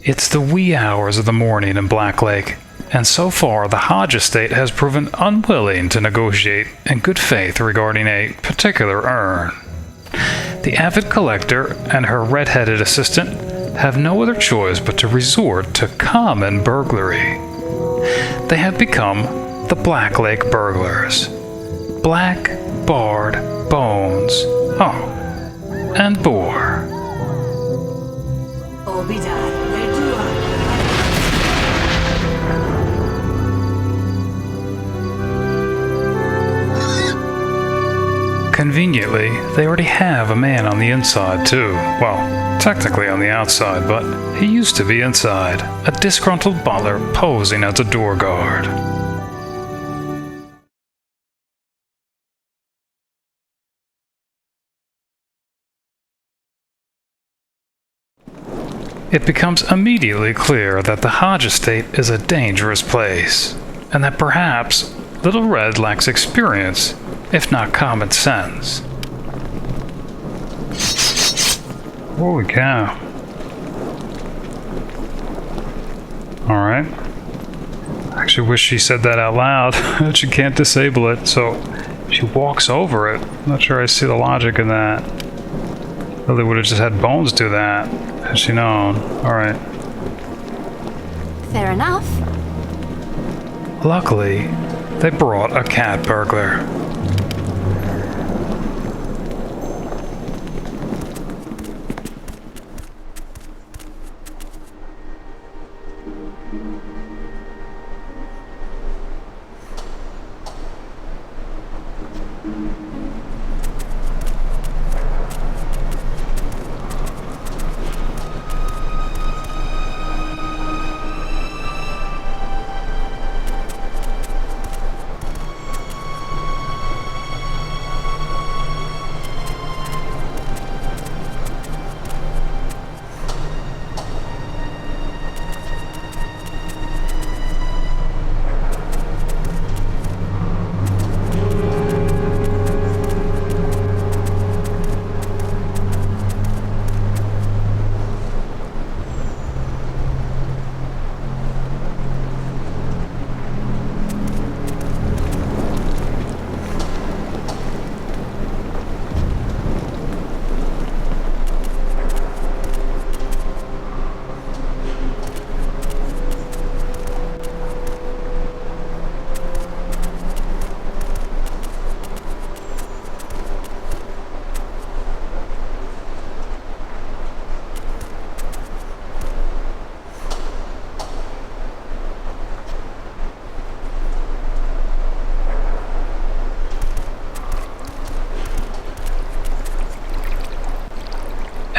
It's the wee hours of the morning in Blacklake, and so far the Hodge Estate has proven unwilling to negotiate in good faith regarding a particular urn. The avid collector and her red-headed assistant have no other choice but to resort to common burglary. They have become the Blacklake burglars. Black, barred, bones, and boar. Conveniently, they already have a man on the inside, too. Well, technically on the outside, but he used to be inside. A disgruntled butler posing as a door guard. It becomes immediately clear that the Hodge Estate is a dangerous place, and that perhaps Little Red lacks experience, if not common sense. Holy cow. Alright. I actually wish she said that out loud. She can't disable it, so she walks over it. I'm not sure I see the logic in that. Lily would have just had Bones do that, had she known. Alright. Fair enough. Luckily, they brought a cat burglar.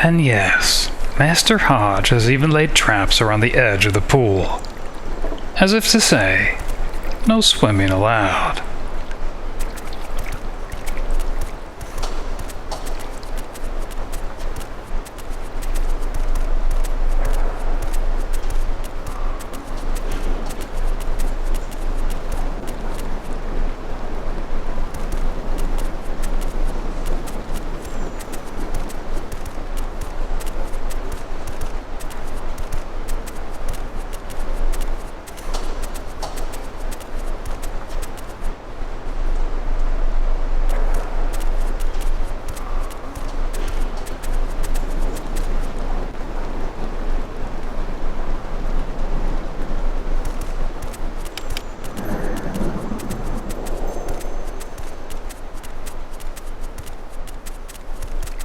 And yes, Master Hodge has even laid traps around the edge of the pool, as if to say, no swimming allowed.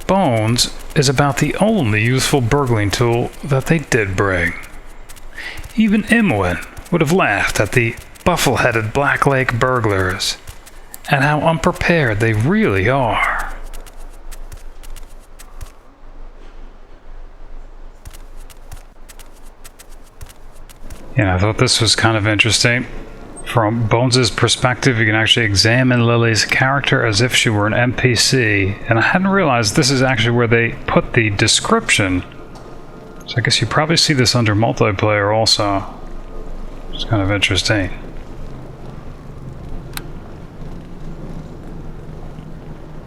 Bones is about the only useful burgling tool that they did bring. Even Imoen would have laughed at the buffle-headed Blacklake burglars, and how unprepared they really are. Yeah, I thought this was kind of interesting. From Bones' perspective, you can actually examine Lily's character as if she were an NPC, and I hadn't realized this is actually where they put the description. So I guess you probably see this under multiplayer also. It's kind of interesting.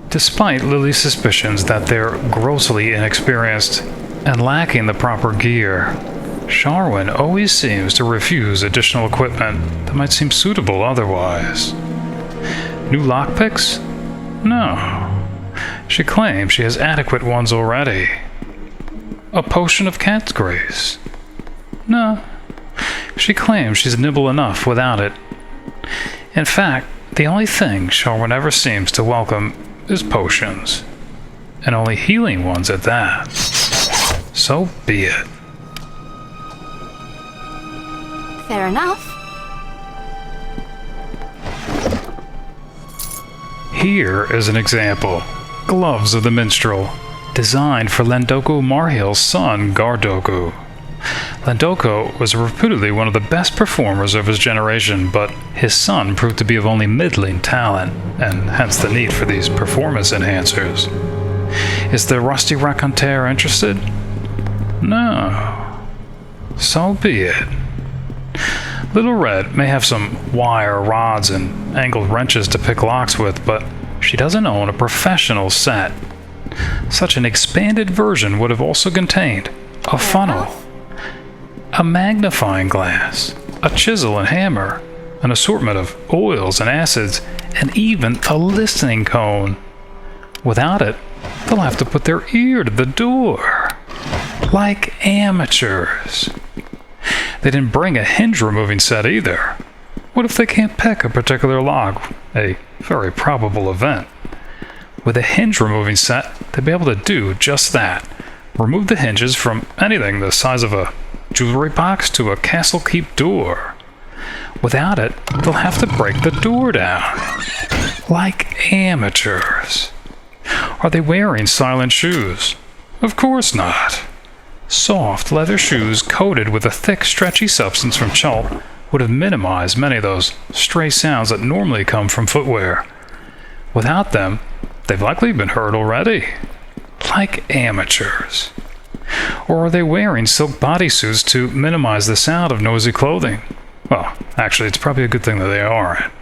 Despite Lily's suspicions that they're grossly inexperienced and lacking the proper gear, Sharwyn always seems to refuse additional equipment that might seem suitable otherwise. New lockpicks? No. She claims she has adequate ones already. A potion of cat's grace? No. She claims she's nimble enough without it. In fact, the only thing Sharwyn ever seems to welcome is potions. And only healing ones at that. So be it. Fair enough. Here is an example. Gloves of the Minstrel, designed for Lendoku Marheal's son, Gardoku. Lendoku was reputedly one of the best performers of his generation, but his son proved to be of only middling talent, and hence the need for these performance enhancers. Is the rusty ranconteur interested? No. So be it. Little Red may have some wire rods and angled wrenches to pick locks with, but she doesn't own a professional set. Such an expanded version would have also contained a funnel, a magnifying glass, a chisel and hammer, an assortment of oils and acids, and even a listening cone. Without it, they'll have to put their ear to the door. Like amateurs. They didn't bring a hinge-removing set either. What if they can't pick a particular lock? A very probable event. With a hinge-removing set, they'd be able to do just that. Remove the hinges from anything the size of a jewelry box to a castle keep door. Without it, they'll have to break the door down. Like amateurs. Are they wearing silent shoes? Of course not. Soft leather shoes coated with a thick, stretchy substance from Chult would have minimized many of those stray sounds that normally come from footwear. Without them, they've likely been heard already. Like amateurs. Or are they wearing silk bodysuits to minimize the sound of noisy clothing? Well, actually, it's probably a good thing that they aren't.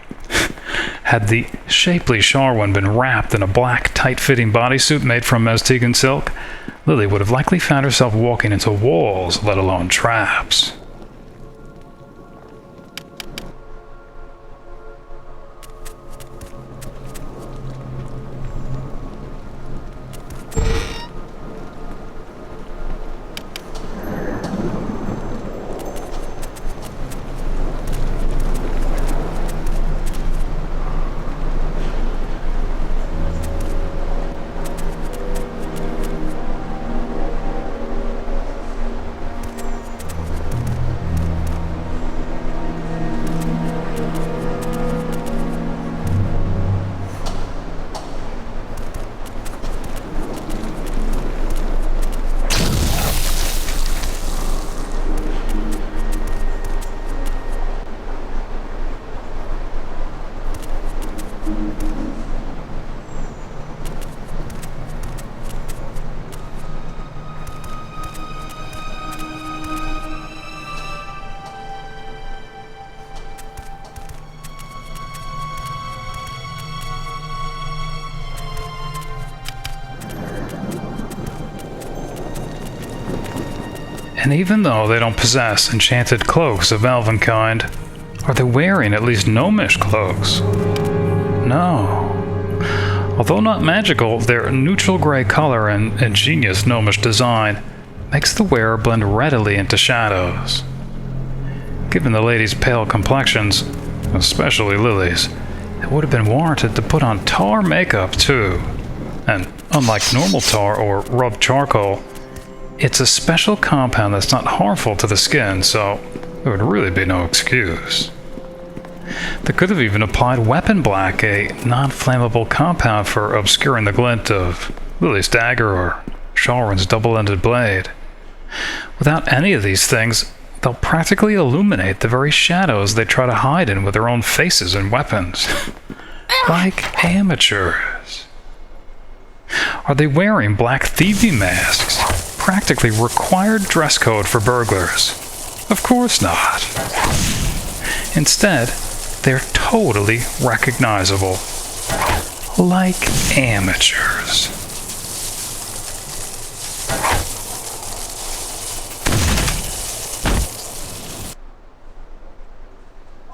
Had the shapely Sharwyn been wrapped in a black, tight-fitting bodysuit made from Maztica silk, Lilly would have likely found herself walking into walls, let alone traps. And even though they don't possess enchanted cloaks of Elvenkind, are they wearing at least gnomish cloaks? No. Although not magical, their neutral gray color and ingenious gnomish design makes the wearer blend readily into shadows. Given the ladies' pale complexions, especially Lily's, it would have been warranted to put on tar makeup too. And unlike normal tar or rubbed charcoal, it's a special compound that's not harmful to the skin, so there would really be no excuse. They could have even applied weapon black, a non-flammable compound for obscuring the glint of Lily's dagger or Sharwyn's double-ended blade. Without any of these things, they'll practically illuminate the very shadows they try to hide in with their own faces and weapons. Like amateurs. Are they wearing black thieving masks? Practically required dress code for burglars? Of course not. Instead, they're totally recognizable. Like amateurs.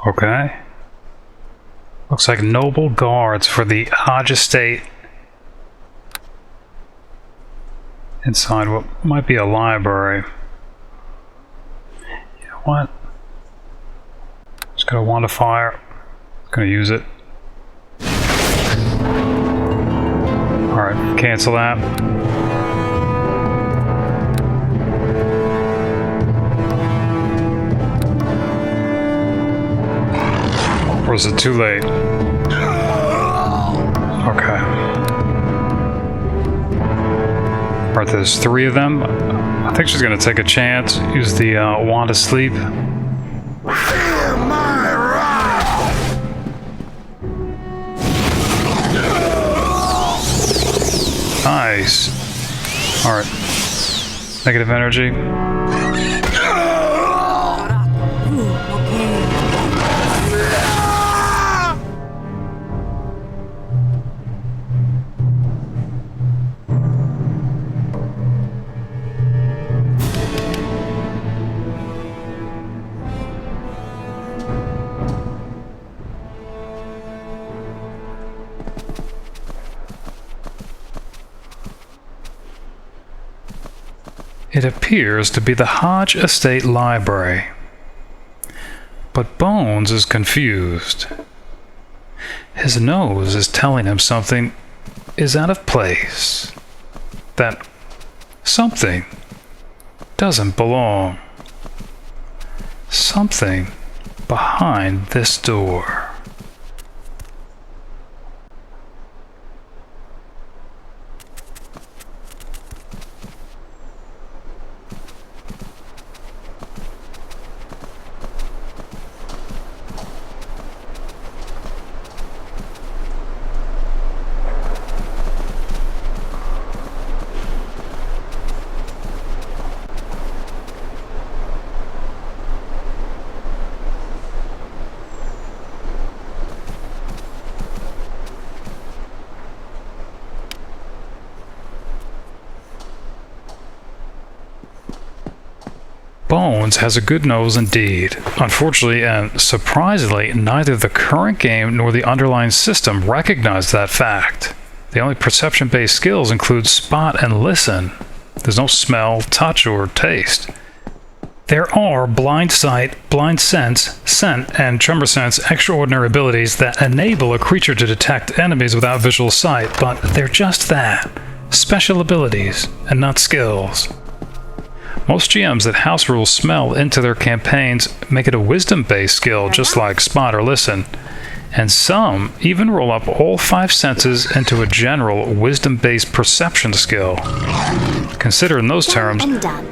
Okay. Looks like noble guards for the Hodge Estate. Inside what might be a library. You know what? Just got a wand of fire. Gonna use it. Alright, cancel that. Or is it too late? Okay. Alright, there's 3 of them. I think she's gonna take a chance. Use the wand of sleep. Nice. Alright. Negative energy. It appears to be the Hodge Estate Library. But Bones is confused. His nose is telling him something is out of place. That something doesn't belong. Something behind this door. Bones has a good nose indeed. Unfortunately and surprisingly, neither the current game nor the underlying system recognize that fact. The only perception-based skills include spot and listen. There's no smell, touch, or taste. There are blind sight, blind sense, scent, and Tremorsense extraordinary abilities that enable a creature to detect enemies without visual sight, but they're just that. Special abilities, and not skills. Most GMs that house rule smell into their campaigns make it a wisdom-based skill, just like spot or listen. And some even roll up all 5 senses into a general wisdom-based perception skill. Consider in those terms,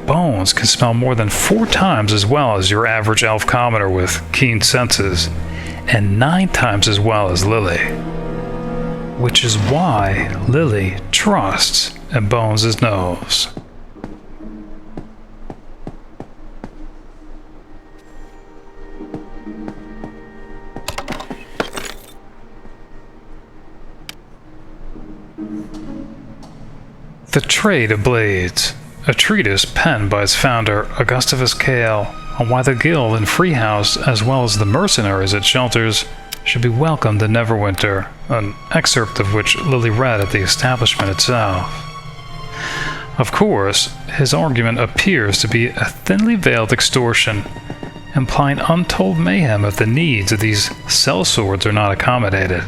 Bones can smell more than 4 times as well as your average elf commoner with keen senses, and 9 times as well as Lilly. Which is why Lilly trusts in Bones' nose. The Trade of Blades, a treatise penned by its founder, Augustavus Cale, on why the guild and free house, as well as the mercenaries it shelters, should be welcomed in Neverwinter, an excerpt of which Lilly read at the establishment itself. Of course, his argument appears to be a thinly veiled extortion, implying untold mayhem if the needs of these sellswords are not accommodated.